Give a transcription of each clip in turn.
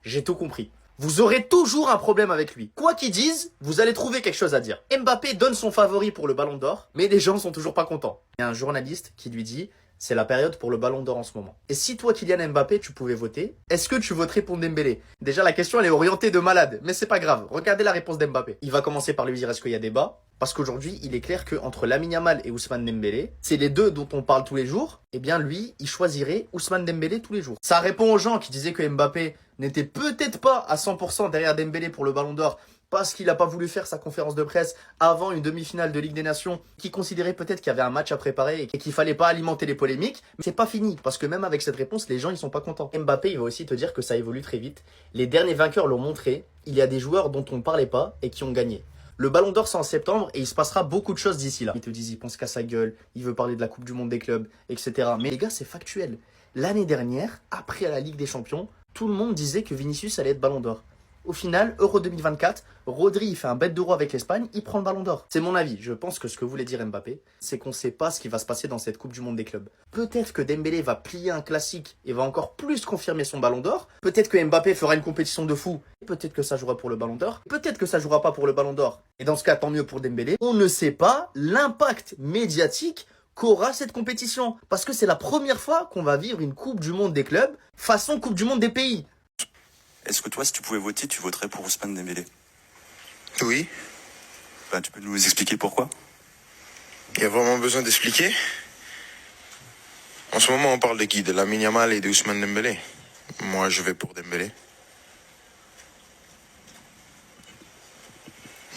J'ai tout compris. Vous aurez toujours un problème avec lui. Quoi qu'ils disent, vous allez trouver quelque chose à dire. Mbappé donne son favori pour le Ballon d'Or, mais les gens sont toujours pas contents. Il y a un journaliste qui lui dit « C'est la période pour le Ballon d'Or en ce moment. » Et si toi, Kylian Mbappé, tu pouvais voter, est-ce que tu voterais pour Dembélé? Déjà, la question, elle est orientée de malade, mais c'est pas grave. Regardez la réponse d'Mbappé. Il va commencer par lui dire « Est-ce qu'il y a débat ?» Parce qu'aujourd'hui, il est clair qu'entre Lamine Yamal et Ousmane Dembélé, c'est les deux dont on parle tous les jours, eh bien lui, il choisirait Ousmane Dembélé tous les jours. Ça répond aux gens qui disaient que Mbappé n'était peut-être pas à 100% derrière Dembélé pour le Ballon d'Or parce qu'il n'a pas voulu faire sa conférence de presse avant une demi-finale de Ligue des Nations, qui considérait peut-être qu'il y avait un match à préparer et qu'il fallait pas alimenter les polémiques. Mais c'est pas fini, parce que même avec cette réponse, les gens ils sont pas contents. Mbappé, il va aussi te dire que ça évolue très vite. Les derniers vainqueurs l'ont montré, il y a des joueurs dont on ne parlait pas et qui ont gagné. Le Ballon d'Or, c'est en septembre et il se passera beaucoup de choses d'ici là. Ils te disent, il pense qu'à sa gueule, il veut parler de la Coupe du Monde des clubs, etc. Mais les gars, c'est factuel. L'année dernière, après la Ligue des Champions, tout le monde disait que Vinicius allait être Ballon d'Or. Au final, Euro 2024, Rodri il fait un bête d'euro avec l'Espagne, il prend le Ballon d'Or. C'est mon avis. Je pense que ce que voulait dire Mbappé, c'est qu'on ne sait pas ce qui va se passer dans cette Coupe du Monde des clubs. Peut-être que Dembélé va plier un classique et va encore plus confirmer son Ballon d'Or. Peut-être que Mbappé fera une compétition de fou. Peut-être que ça jouera pour le Ballon d'Or. Peut-être que ça jouera pas pour le Ballon d'Or. Et dans ce cas, tant mieux pour Dembélé. On ne sait pas l'impact médiatique qu'aura cette compétition. Parce que c'est la première fois qu'on va vivre une Coupe du Monde des clubs façon Coupe du Monde des pays. Est-ce que toi, si tu pouvais voter, tu voterais pour Ousmane Dembélé? Oui. Ben, tu peux nous expliquer pourquoi? Il y a vraiment besoin d'expliquer. En ce moment, on parle de qui? De Lamine Yamal et de Ousmane Dembélé. Moi, je vais pour Dembélé.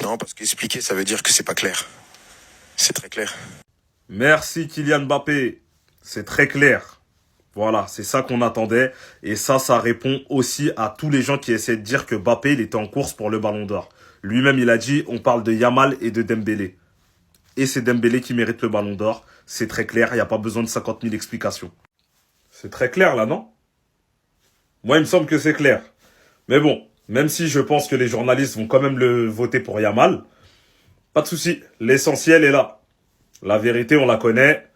Non, parce qu'expliquer, ça veut dire que c'est pas clair. C'est très clair. Merci Kylian Mbappé. C'est très clair. Voilà, c'est ça qu'on attendait. Et ça répond aussi à tous les gens qui essaient de dire que Mbappé il était en course pour le Ballon d'Or. Lui-même, il a dit, on parle de Yamal et de Dembélé. Et c'est Dembélé qui mérite le Ballon d'Or. C'est très clair, il n'y a pas besoin de 50 000 explications. C'est très clair là, non? Moi, il me semble que c'est clair. Mais bon, même si je pense que les journalistes vont quand même le voter pour Yamal, pas de souci. L'essentiel est là. La vérité, on la connaît.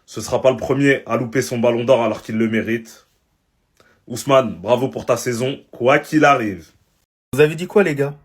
Ce sera pas le premier à louper son Ballon d'Or alors qu'il le mérite. Ousmane, bravo pour ta saison, quoi qu'il arrive. Vous avez dit quoi, les gars?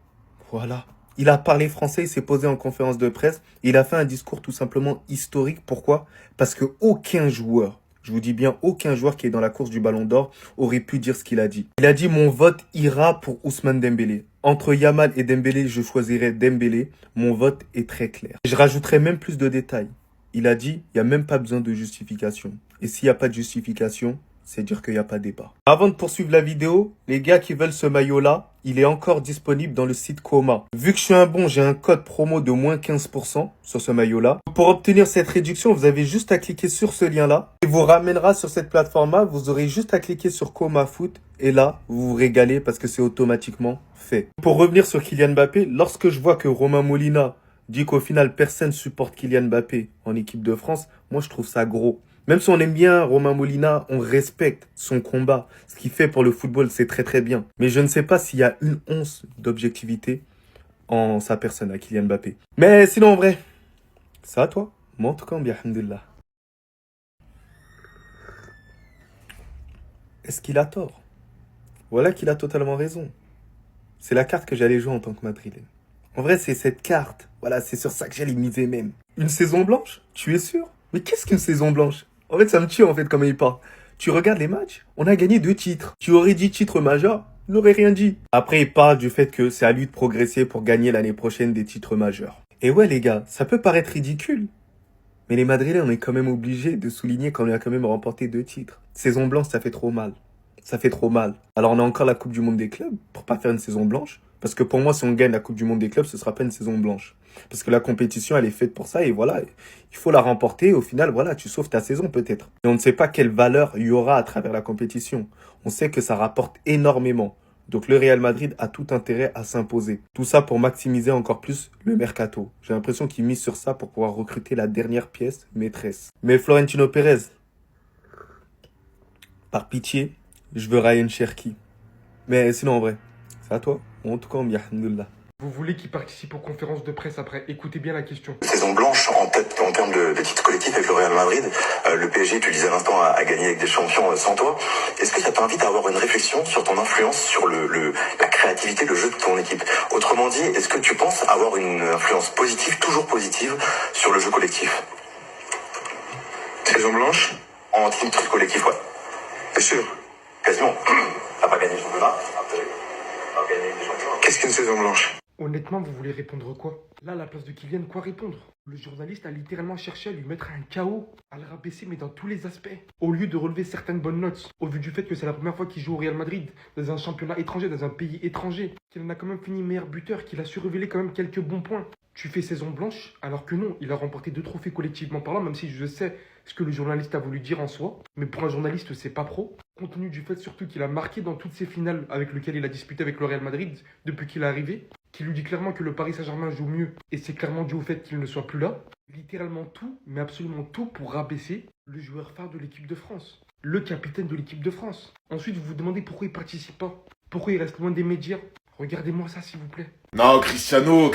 Voilà. Il a parlé français, il s'est posé en conférence de presse. Il a fait un discours tout simplement historique. Pourquoi? Parce que aucun joueur, je vous dis bien aucun joueur qui est dans la course du Ballon d'Or aurait pu dire ce qu'il a dit. Il a dit, mon vote ira pour Ousmane Dembélé. Entre Yamal et Dembélé, je choisirai Dembélé. Mon vote est très clair. Je rajouterai même plus de détails. Il a dit, il n'y a même pas besoin de justification. Et s'il n'y a pas de justification, c'est dire qu'il n'y a pas de débat. Avant de poursuivre la vidéo, les gars qui veulent ce maillot-là, il est encore disponible dans le site Coma. Vu que je suis un bon, j'ai un code promo de moins 15% sur ce maillot-là. Pour obtenir cette réduction, vous avez juste à cliquer sur ce lien-là. Il vous ramènera sur cette plateforme-là. Vous aurez juste à cliquer sur Coma Foot. Et là, vous vous régalez parce que c'est automatiquement fait. Pour revenir sur Kylian Mbappé, lorsque je vois que Romain Molina dit qu'au final, personne supporte Kylian Mbappé en équipe de France, moi, je trouve ça gros. Même si on aime bien Romain Molina, on respecte son combat. Ce qu'il fait pour le football, c'est très très bien. Mais je ne sais pas s'il y a une once d'objectivité en sa personne, à Kylian Mbappé. Mais sinon, en vrai, ça à toi. Moi, en tout cas, bien, alhamdoulilah. Est-ce qu'il a tort? Voilà qu'il a totalement raison. C'est la carte que j'allais jouer en tant que Madrilène. En vrai, c'est cette carte. Voilà, c'est sur ça que j'allais miser même. Une saison blanche? Tu es sûr? Mais qu'est-ce qu'une saison blanche? En fait, ça me tue en fait comme il parle. Tu regardes les matchs, on a gagné 2 titres. Tu aurais dit titre majeur, il n'aurait rien dit. Après, il parle du fait que c'est à lui de progresser pour gagner l'année prochaine des titres majeurs. Et ouais les gars, ça peut paraître ridicule. Mais les Madrilènes, on est quand même obligés de souligner qu'on a quand même remporté 2 titres. Saison blanche, ça fait trop mal. Ça fait trop mal. Alors on a encore la Coupe du Monde des clubs pour pas faire une saison blanche. Parce que pour moi, si on gagne la Coupe du Monde des clubs, ce sera pas une saison blanche. Parce que la compétition, elle est faite pour ça et voilà, il faut la remporter. Au final, voilà, tu sauves ta saison peut-être. Et on ne sait pas quelle valeur il y aura à travers la compétition. On sait que ça rapporte énormément. Donc le Real Madrid a tout intérêt à s'imposer. Tout ça pour maximiser encore plus le mercato. J'ai l'impression qu'il mise sur ça pour pouvoir recruter la dernière pièce maîtresse. Mais Florentino Pérez, par pitié, je veux Ryan Cherki. Mais sinon, en vrai, c'est à toi. En tout cas, alhamdoulilah. Vous voulez qu'il participe aux conférences de presse après? Écoutez bien la question. Saison blanche en tête, en termes de titres collectifs avec le Real Madrid. Le PSG, tu le disais à l'instant, a gagné avec des champions sans toi. Est-ce que ça t'invite à avoir une réflexion sur ton influence sur la créativité, le jeu de ton équipe? Autrement dit, est-ce que tu penses avoir une influence positive, toujours positive, sur le jeu collectif? Saison blanche? En titre collectif, ouais. Bien sûr. Quasiment. T'as pas gagné le championnat, t'as gagné des champions. Qu'est-ce qu'une saison blanche? Honnêtement, vous voulez répondre quoi? Là, à la place de Kylian, quoi répondre? Le journaliste a littéralement cherché à lui mettre un KO, à le rabaisser, mais dans tous les aspects. Au lieu de relever certaines bonnes notes, au vu du fait que c'est la première fois qu'il joue au Real Madrid, dans un championnat étranger, dans un pays étranger, qu'il en a quand même fini meilleur buteur, qu'il a su révéler quand même quelques bons points. Tu fais saison blanche, alors que non, il a remporté 2 trophées collectivement parlant, même si je sais ce que le journaliste a voulu dire en soi. Mais pour un journaliste, c'est pas pro. Compte tenu du fait surtout qu'il a marqué dans toutes ces finales avec lesquelles il a disputé avec le Real Madrid depuis qu'il est arrivé, qui lui dit clairement que le Paris Saint-Germain joue mieux, et c'est clairement dû au fait qu'il ne soit plus là. Littéralement tout, mais absolument tout pour rabaisser le joueur phare de l'équipe de France, le capitaine de l'équipe de France. Ensuite, vous vous demandez pourquoi il participe pas, pourquoi il reste loin des médias. Regardez-moi ça, s'il vous plaît. Non, Cristiano,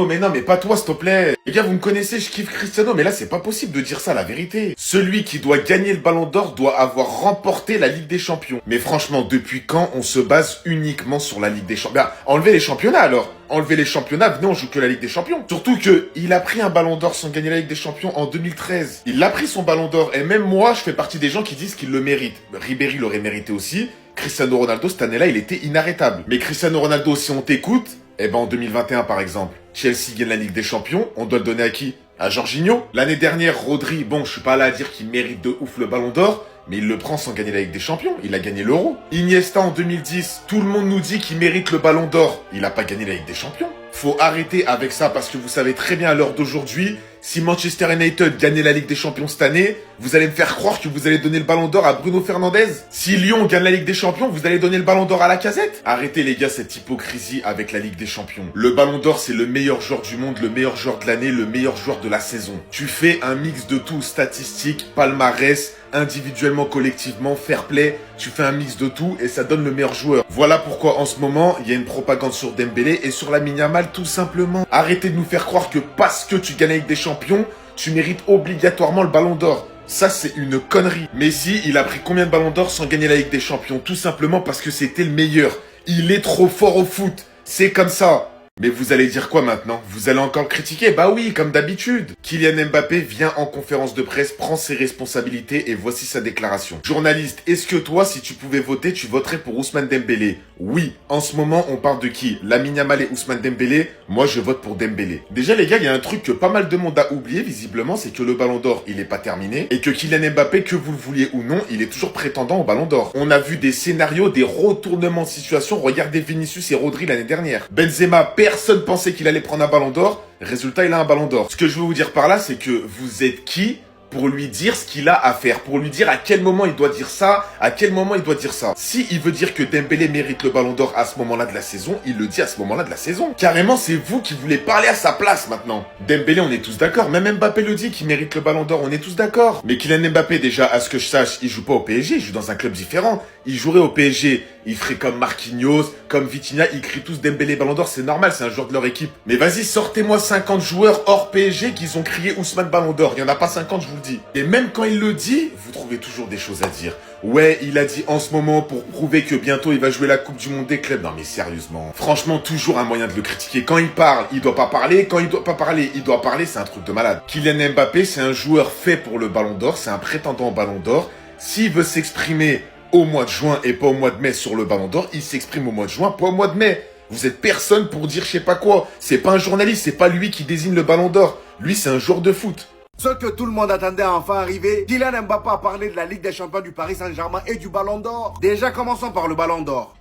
mais non, mais pas toi, s'il te plaît. Les gars, vous me connaissez, je kiffe Cristiano, mais là, c'est pas possible de dire ça, la vérité. Celui qui doit gagner le Ballon d'Or doit avoir remporté la Ligue des Champions. Mais franchement, depuis quand on se base uniquement sur la Ligue des Champions? Enlevez les championnats, alors. Enlevez les championnats, venez, on joue que la Ligue des Champions. Surtout que, il a pris un Ballon d'Or sans gagner la Ligue des Champions en 2013. Il a pris son Ballon d'Or, et même moi, je fais partie des gens qui disent qu'il le mérite. Ribéry l'aurait mérité aussi. Cristiano Ronaldo, cette année-là, il était inarrêtable. Mais Cristiano Ronaldo, si on t'écoute, eh ben en 2021 par exemple, Chelsea gagne la Ligue des Champions, on doit le donner à qui? À Jorginho. L'année dernière, Rodri, bon, je suis pas là à dire qu'il mérite de ouf le Ballon d'Or, mais il le prend sans gagner la Ligue des Champions, il a gagné l'Euro. Iniesta en 2010, tout le monde nous dit qu'il mérite le Ballon d'Or, il a pas gagné la Ligue des Champions. Faut arrêter avec ça parce que vous savez très bien à l'heure d'aujourd'hui, si Manchester United gagnait la Ligue des Champions cette année, vous allez me faire croire que vous allez donner le Ballon d'Or à Bruno Fernandes. Si Lyon gagne la Ligue des Champions, vous allez donner le Ballon d'Or à Lacazette. Arrêtez les gars cette hypocrisie avec la Ligue des Champions. Le Ballon d'Or c'est le meilleur joueur du monde, le meilleur joueur de l'année, le meilleur joueur de la saison. Tu fais un mix de tout, statistiques, palmarès, individuellement, collectivement, fair play, tu fais un mix de tout et ça donne le meilleur joueur. Voilà pourquoi en ce moment, il y a une propagande sur Dembélé et sur Lamine Yamal tout simplement. Arrêtez de nous faire croire que parce que tu gagnes avec des champions, tu mérites obligatoirement le Ballon d'Or. Ça, c'est une connerie. Messi, il a pris combien de Ballons d'Or sans gagner la Ligue des Champions? Tout simplement parce que c'était le meilleur. Il est trop fort au foot. C'est comme ça. Mais vous allez dire quoi maintenant? Vous allez encore le critiquer? Bah oui, comme d'habitude. Kylian Mbappé vient en conférence de presse, prend ses responsabilités et voici sa déclaration. Journaliste, est-ce que toi, si tu pouvais voter, tu voterais pour Ousmane Dembélé? Oui. En ce moment, on parle de qui? Lamine Yamal et Ousmane Dembélé? Moi, je vote pour Dembélé. Déjà, les gars, il y a un truc que pas mal de monde a oublié, visiblement, c'est que le Ballon d'Or, il est pas terminé et que Kylian Mbappé, que vous le vouliez ou non, il est toujours prétendant au Ballon d'Or. On a vu des scénarios, des retournements de situation. Regardez Vinicius et Rodri l'année dernière. Benzema, personne pensait qu'il allait prendre un Ballon d'Or. Résultat, il a un Ballon d'Or. Ce que je veux vous dire par là, c'est que vous êtes qui pour lui dire ce qu'il a à faire, pour lui dire à quel moment il doit dire ça, à quel moment il doit dire ça. Si il veut dire que Dembélé mérite le Ballon d'Or à ce moment-là de la saison, il le dit à ce moment-là de la saison. Carrément, c'est vous qui voulez parler à sa place maintenant. Dembélé, on est tous d'accord. Même Mbappé le dit qu'il mérite le Ballon d'Or, on est tous d'accord. Mais Kylian Mbappé, déjà, à ce que je sache, il joue pas au PSG, il joue dans un club différent. Il jouerait au PSG, il ferait comme Marquinhos, comme Vitinha, ils crient tous Dembélé Ballon d'Or, c'est normal, c'est un joueur de leur équipe. Mais vas-y, sortez-moi 50 joueurs hors PSG qui ont crié Ousmane Ballon d'Or. Il y en a pas 50, je vous le dis. Et même quand il le dit, vous trouvez toujours des choses à dire. Ouais, il a dit en ce moment pour prouver que bientôt il va jouer la Coupe du Monde des clubs. Non mais sérieusement, franchement, toujours un moyen de le critiquer. Quand il parle, il doit pas parler. Quand il doit pas parler, il doit parler. C'est un truc de malade. Kylian Mbappé, c'est un joueur fait pour le Ballon d'Or. C'est un prétendant au Ballon d'Or. S'il veut s'exprimer au mois de juin et pas au mois de mai sur le Ballon d'Or, il s'exprime au mois de juin, pas au mois de mai. Vous êtes personne pour dire je sais pas quoi. C'est pas un journaliste, c'est pas lui qui désigne le Ballon d'Or. Lui, c'est un joueur de foot. Ce que tout le monde attendait à enfin arriver, Kylian Mbappé a parlé de la Ligue des Champions du Paris Saint-Germain et du Ballon d'Or. Déjà, commençons par le Ballon d'Or.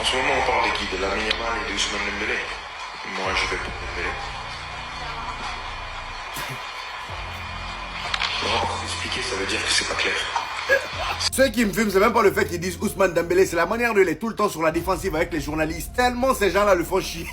En ce moment, on parle de qui? De Lamine Yamal et de Ousmane Dembélé. Moi, je vais pour Dembélé. Non, pour expliquer, ça veut dire que c'est pas clair. Ce qui me fume, c'est même pas le fait qu'ils disent Ousmane Dembélé, c'est la manière de l'être tout le temps sur la défensive avec les journalistes. Tellement ces gens-là le font chier.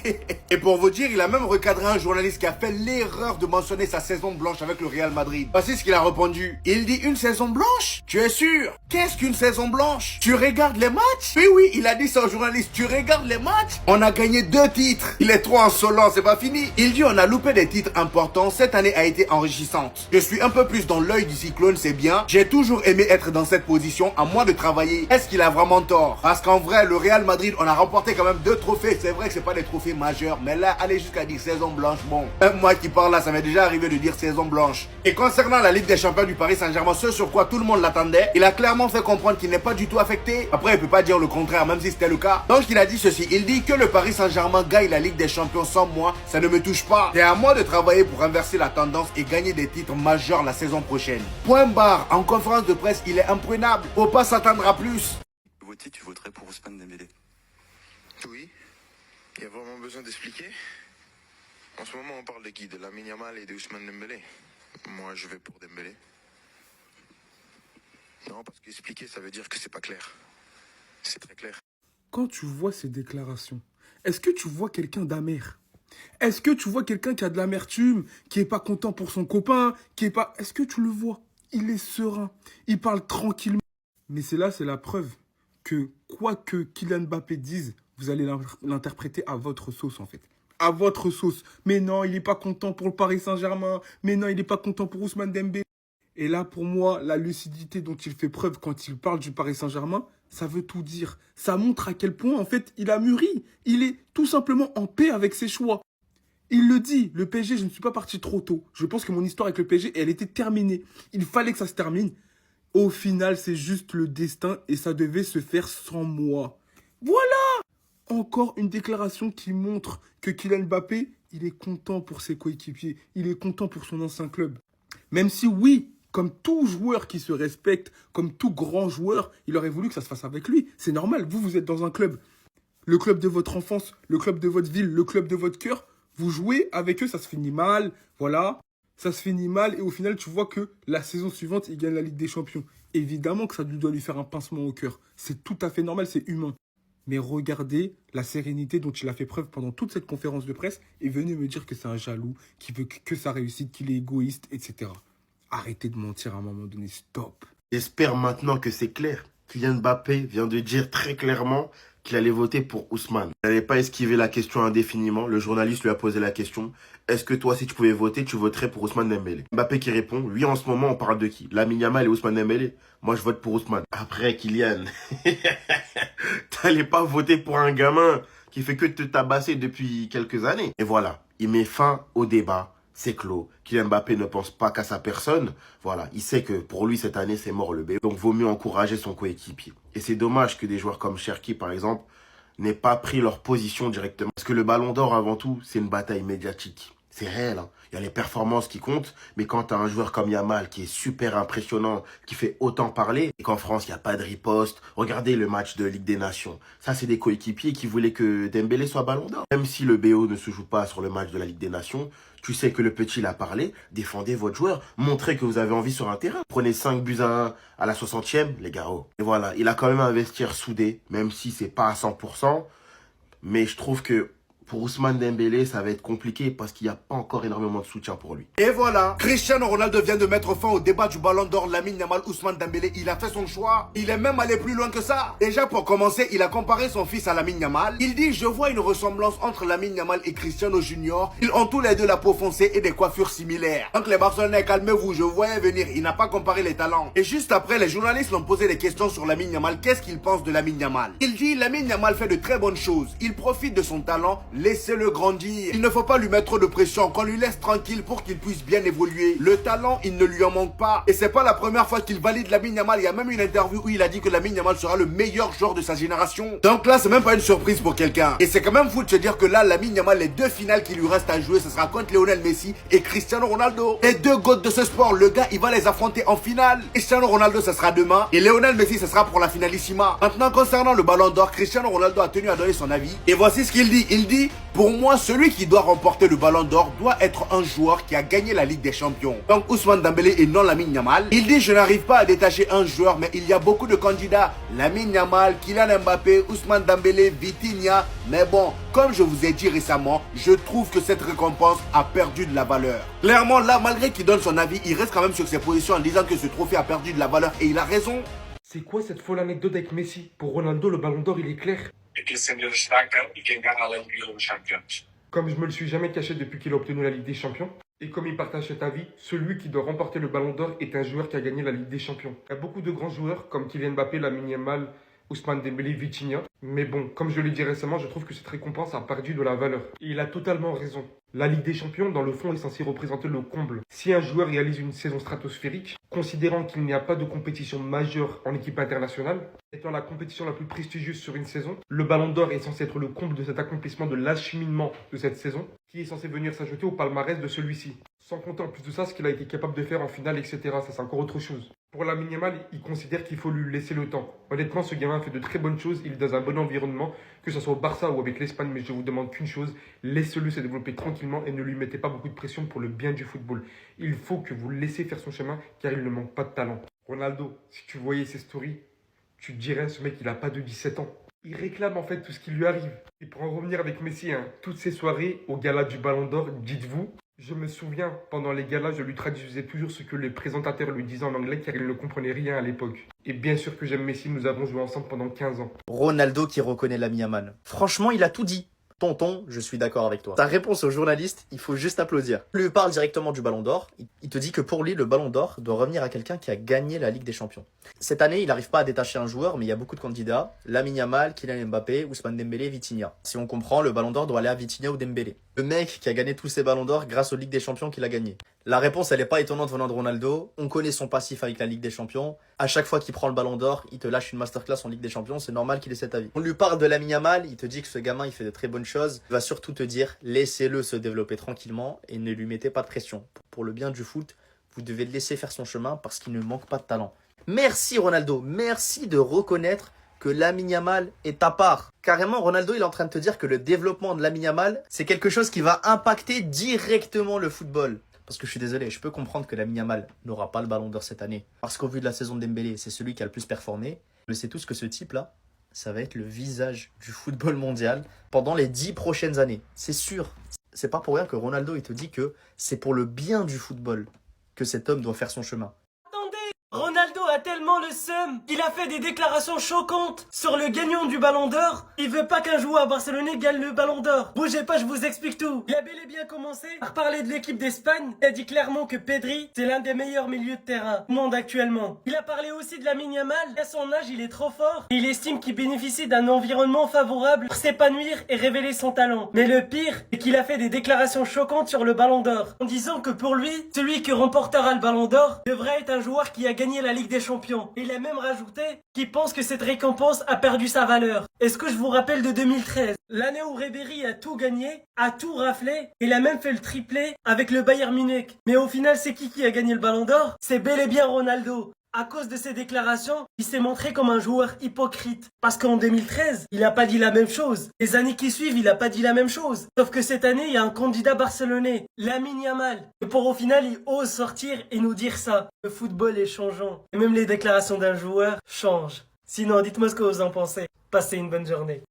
Et pour vous dire, il a même recadré un journaliste qui a fait l'erreur de mentionner sa saison blanche avec le Real Madrid. Voici ce qu'il a répondu. Il dit une saison blanche? Tu es sûr? Qu'est-ce qu'une saison blanche? Tu regardes les matchs? Oui, oui, il a dit ça au journaliste. Tu regardes les matchs? On a gagné 2 titres. Il est trop insolent, c'est pas fini. Il dit on a loupé des titres importants. Cette année a été enrichissante. Je suis un peu plus dans l'œil du cyclone, c'est bien. J'ai toujours aimé être dans cette position, à moi de travailler. Est-ce qu'il a vraiment tort? Parce qu'en vrai, le Real Madrid, on a remporté quand même 2 trophées. C'est vrai que c'est pas des trophées majeurs, mais là, aller jusqu'à dire saison blanche, bon. Moi qui parle là, ça m'est déjà arrivé de dire saison blanche. Et concernant la Ligue des Champions du Paris Saint-Germain, ce sur quoi tout le monde l'attendait, il a clairement fait comprendre qu'il n'est pas du tout affecté. Après, il peut pas dire le contraire, même si c'était le cas. Donc, il a dit ceci. Il dit que le Paris Saint-Germain gagne la Ligue des Champions sans moi, ça ne me touche pas. C'est à moi de travailler pour inverser la tendance et gagner des titres majeurs la saison prochaine. Point barre. En conférence de presse, il est imprenable. Faut pas s'attendre à plus. Voter, tu voterais pour Ousmane Dembélé? Oui. Il y a vraiment besoin d'expliquer. En ce moment, on parle de qui? De Lamine Yamal et de Ousmane Dembélé. Moi, je vais pour Dembélé. Non, parce qu'expliquer, ça veut dire que c'est pas clair. C'est très clair. Quand tu vois ces déclarations, est-ce que tu vois quelqu'un d'amer? Est-ce que tu vois quelqu'un qui a de l'amertume, qui est pas content pour son copain, qui est pas... Est-ce que tu le vois? Il est serein, il parle tranquillement. Mais c'est la preuve que quoi que Kylian Mbappé dise, vous allez l'interpréter à votre sauce en fait. À votre sauce. Mais non, il est pas content pour le Paris Saint-Germain. Mais non, il est pas content pour Ousmane Dembélé. Et là, pour moi, la lucidité dont il fait preuve quand il parle du Paris Saint-Germain, ça veut tout dire. Ça montre à quel point, en fait, il a mûri. Il est tout simplement en paix avec ses choix. Il le dit, le PSG, je ne suis pas parti trop tôt. Je pense que mon histoire avec le PSG, elle était terminée. Il fallait que ça se termine. Au final, c'est juste le destin et ça devait se faire sans moi. Voilà! Encore une déclaration qui montre que Kylian Mbappé, il est content pour ses coéquipiers. Il est content pour son ancien club. Même si, oui, comme tout joueur qui se respecte, comme tout grand joueur, il aurait voulu que ça se fasse avec lui. C'est normal, vous êtes dans un club. Le club de votre enfance, le club de votre ville, le club de votre cœur. Vous jouez avec eux, ça se finit mal, voilà. Ça se finit mal et au final, tu vois que la saison suivante, il gagne la Ligue des Champions. Évidemment que ça doit lui faire un pincement au cœur. C'est tout à fait normal, c'est humain. Mais regardez la sérénité dont il a fait preuve pendant toute cette conférence de presse et venez me dire que c'est un jaloux, qui veut que sa réussite, qu'il est égoïste, etc. Arrêtez de mentir à un moment donné, stop. J'espère maintenant que c'est clair. Kylian Mbappé vient de dire très clairement qu'il allait voter pour Ousmane. Il n'allait pas esquiver la question indéfiniment. Le journaliste lui a posé la question. Est-ce que toi, si tu pouvais voter, tu voterais pour Ousmane Dembélé? Mbappé qui répond, oui, en ce moment, on parle de qui? Lamine Yamal et Ousmane Dembélé. Moi, je vote pour Ousmane. Après, Kylian, t'allais pas voter pour un gamin qui fait que te tabasser depuis quelques années. Et voilà, il met fin au débat. C'est clos. Kylian Mbappé ne pense pas qu'à sa personne. Voilà, il sait que pour lui, cette année, c'est mort le bébé. Donc, vaut mieux encourager son coéquipier. Et c'est dommage que des joueurs comme Cherki, par exemple, n'aient pas pris leur position directement. Parce que le Ballon d'Or, avant tout, c'est une bataille médiatique. C'est réel, hein. Il y a les performances qui comptent, mais quand tu as un joueur comme Yamal qui est super impressionnant, qui fait autant parler, et qu'en France, il n'y a pas de riposte, regardez le match de Ligue des Nations. Ça, c'est des coéquipiers qui voulaient que Dembélé soit Ballon d'Or. Même si le BO ne se joue pas sur le match de la Ligue des Nations, tu sais que le petit l'a parlé, défendez votre joueur, montrez que vous avez envie sur un terrain. Prenez 5 buts à 1 à la 60e, les gars. Oh. Et voilà, il a quand même un vestiaire soudé, même si c'est pas à 100%, mais je trouve que pour Ousmane Dembélé, ça va être compliqué parce qu'il n'y a pas encore énormément de soutien pour lui. Et voilà, Cristiano Ronaldo vient de mettre fin au débat du Ballon d'Or Lamine Yamal Ousmane Dembélé. Il a fait son choix. Il est même allé plus loin que ça. Déjà pour commencer, il a comparé son fils à Lamine Yamal. Il dit, je vois une ressemblance entre Lamine Yamal et Cristiano Junior. Ils ont tous les deux la peau foncée et des coiffures similaires. Donc les Barcelonais, calmez-vous, je voyais venir. Il n'a pas comparé les talents. Et juste après, les journalistes l'ont posé des questions sur Lamine Yamal. Qu'est-ce qu'il pense de Lamine Yamal? Il dit, Lamine Yamal fait de très bonnes choses. Il profite de son talent. Laissez-le grandir. Il ne faut pas lui mettre trop de pression, qu'on lui laisse tranquille pour qu'il puisse bien évoluer. Le talent, il ne lui en manque pas. Et c'est pas la première fois qu'il valide Lamine Yamal. Il y a même une interview où il a dit que Lamine Yamal sera le meilleur joueur de sa génération. Donc là, c'est même pas une surprise pour quelqu'un. Et c'est quand même fou de se dire que là, Lamine Yamal, les 2 finales qui lui restent à jouer, ce sera contre Lionel Messi et Cristiano Ronaldo. Les 2 goats de ce sport, le gars, il va les affronter en finale. Cristiano Ronaldo, ce sera demain. Et Lionel Messi, ce sera pour la finalissima. Maintenant, concernant le Ballon d'Or, Cristiano Ronaldo a tenu à donner son avis. Et voici ce qu'il dit. Il dit, dit, pour moi, celui qui doit remporter le ballon d'or doit être un joueur qui a gagné la Ligue des Champions. Donc Ousmane Dembélé et non Lamine Yamal. Il dit, je n'arrive pas à détacher un joueur, mais il y a beaucoup de candidats. Lamine Yamal, Kylian Mbappé, Ousmane Dembélé, Vitinha. Mais bon, comme je vous ai dit récemment, je trouve que cette récompense a perdu de la valeur. Clairement, là, malgré qu'il donne son avis, il reste quand même sur ses positions en disant que ce trophée a perdu de la valeur et il a raison. C'est quoi cette folle anecdote avec Messi? Pour Ronaldo, le ballon d'or, il est clair. Comme je me le suis jamais caché depuis qu'il a obtenu la Ligue des Champions, et comme il partage cet avis, celui qui doit remporter le ballon d'or est un joueur qui a gagné la Ligue des Champions. Il y a beaucoup de grands joueurs comme Kylian Mbappé, Lamine Yamal, Ousmane Dembélé, Vitinha. Mais bon, comme je l'ai dit récemment, je trouve que cette récompense a perdu de la valeur. Et il a totalement raison. La Ligue des Champions, dans le fond, est censée représenter le comble. Si un joueur réalise une saison stratosphérique, considérant qu'il n'y a pas de compétition majeure en équipe internationale, étant la compétition la plus prestigieuse sur une saison, le Ballon d'Or est censé être le comble de cet accomplissement de l'acheminement de cette saison, qui est censé venir s'ajouter au palmarès de celui-ci. Sans compter en plus de ça ce qu'il a été capable de faire en finale, etc. Ça, c'est encore autre chose. Pour Lamine Yamal, il considère qu'il faut lui laisser le temps. Honnêtement, ce gamin fait de très bonnes choses, il est dans un bon environnement, que ce soit au Barça ou avec l'Espagne, mais je vous demande qu'une chose, laissez-le se développer tranquillement et ne lui mettez pas beaucoup de pression pour le bien du football. Il faut que vous le laissez faire son chemin, car il ne manque pas de talent. Ronaldo, si tu voyais ses stories, tu te dirais, ce mec, il n'a pas de 17 ans. Il réclame en fait tout ce qui lui arrive. Et pour en revenir avec Messi, toutes ces soirées au gala du Ballon d'Or, dites-vous, je me souviens, pendant les galas, je lui traduisais toujours ce que les présentateurs lui disaient en anglais car il ne comprenait rien à l'époque. Et bien sûr que j'aime Messi, nous avons joué ensemble pendant 15 ans. Ronaldo qui reconnaît Lamine Yamal. Franchement, il a tout dit. Tonton, je suis d'accord avec toi. Ta réponse au journaliste, il faut juste applaudir. Il lui parle directement du Ballon d'Or. Il te dit que pour lui, le Ballon d'Or doit revenir à quelqu'un qui a gagné la Ligue des Champions. Cette année, il n'arrive pas à détacher un joueur, mais il y a beaucoup de candidats. Lamine Yamal, Kylian Mbappé, Ousmane Dembélé, Vitinha. Si on comprend, le Ballon d'Or doit aller à Vitinha ou Dembélé. Le mec qui a gagné tous ses Ballons d'Or grâce aux Ligues des Champions qu'il a gagné. La réponse, elle n'est pas étonnante venant de Ronaldo. On connaît son passif avec la Ligue des Champions. À chaque fois qu'il prend le Ballon d'Or, il te lâche une masterclass en Ligue des Champions. C'est normal qu'il ait cet avis. On lui parle de Lamine Yamal. Il te dit que ce gamin, il fait de très bonnes choses. Il va surtout te dire, laissez-le se développer tranquillement et ne lui mettez pas de pression. Pour le bien du foot, vous devez le laisser faire son chemin parce qu'il ne manque pas de talent. Merci Ronaldo. Merci de reconnaître que Lamine Yamal est à part. Carrément, Ronaldo, il est en train de te dire que le développement de Lamine Yamal, c'est quelque chose qui va impacter directement le football. Parce que je suis désolé, je peux comprendre que Lamine Yamal n'aura pas le Ballon d'Or cette année. Parce qu'au vu de la saison de Dembélé, c'est celui qui a le plus performé. On sait tous que ce type-là, ça va être le visage du football mondial pendant les 10 prochaines années. C'est sûr. C'est pas pour rien que Ronaldo, il te dit que c'est pour le bien du football que cet homme doit faire son chemin. Ronaldo a tellement le seum, il a fait des déclarations choquantes sur le gagnant du Ballon d'Or. Il veut pas qu'un joueur barcelonais gagne le Ballon d'Or. Bougez pas, je vous explique tout. Il a bel et bien commencé par parler de l'équipe d'Espagne. Il a dit clairement que Pedri, c'est l'un des meilleurs milieux de terrain du monde actuellement. Il a parlé aussi de Lamine Yamal. À son âge, il est trop fort. Il estime qu'il bénéficie d'un environnement favorable pour s'épanouir et révéler son talent. Mais le pire, c'est qu'il a fait des déclarations choquantes sur le Ballon d'Or. En disant que pour lui, celui qui remportera le Ballon d'Or devrait être un joueur qui a gagné la Ligue des Champions. Il a même rajouté qu'il pense que cette récompense a perdu sa valeur. Est-ce que je vous rappelle de 2013, l'année où Ribéry a tout gagné, a tout raflé, il a même fait le triplé avec le Bayern Munich. Mais au final, c'est qui a gagné le Ballon d'Or? C'est bel et bien Ronaldo. À cause de ses déclarations, il s'est montré comme un joueur hypocrite. Parce qu'en 2013, il n'a pas dit la même chose. Les années qui suivent, il n'a pas dit la même chose. Sauf que cette année, il y a un candidat barcelonais, Lamine Yamal. Et pour au final, il ose sortir et nous dire ça. Le football est changeant. Et même les déclarations d'un joueur changent. Sinon, dites-moi ce que vous en pensez. Passez une bonne journée.